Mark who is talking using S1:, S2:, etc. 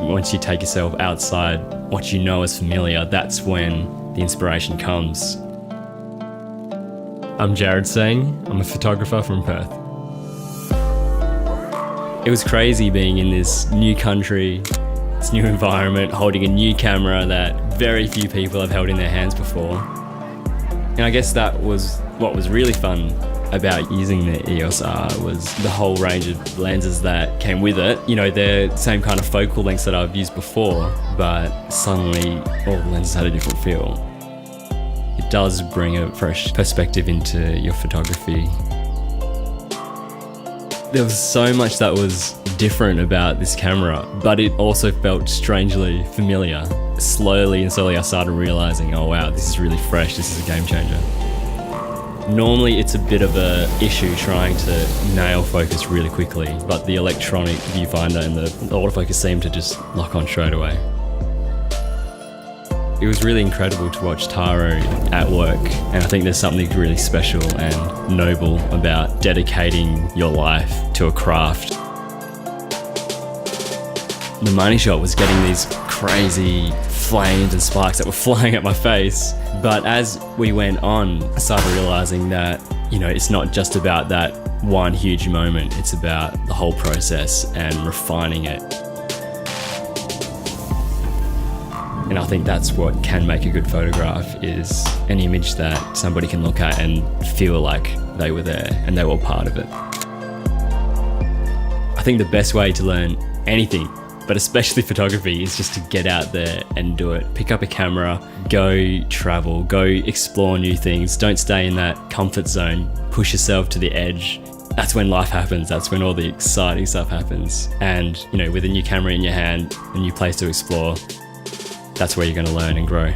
S1: once you take yourself outside what you know is familiar, that's when the inspiration comes. I'm Jarred Seng. I'm a photographer from Perth. It was crazy being in this new country, this new environment, holding a new camera that very few people have held in their hands before. And I guess that was what was really fun about using the EOS R, was the whole range of lenses that came with it. You know, they're the same kind of focal lengths that I've used before, but suddenly all the lenses had a different feel. It does bring a fresh perspective into your photography. There was so much that was different about this camera, but it also felt strangely familiar. Slowly and slowly I started realizing, oh wow, this is really fresh, this is a game changer. Normally it's a bit of an issue trying to nail focus really quickly, but the electronic viewfinder and the autofocus seemed to just lock on straight away. It was really incredible to watch Taro at work, and I think there's something really special and noble about dedicating your life to a craft. The money shot was getting these crazy flames and sparks that were flying at my face. But as we went on, I started realizing that, you know, it's not just about that one huge moment, it's about the whole process and refining it. And I think that's what can make a good photograph, is an image that somebody can look at and feel like they were there and they were part of it. I think the best way to learn anything, but especially photography, is just to get out there and do it. Pick up a camera, go travel, go explore new things. Don't stay in that comfort zone. Push yourself to the edge. That's when life happens. That's when all the exciting stuff happens. And, you know, with a new camera in your hand, a new place to explore, that's where you're going to learn and grow.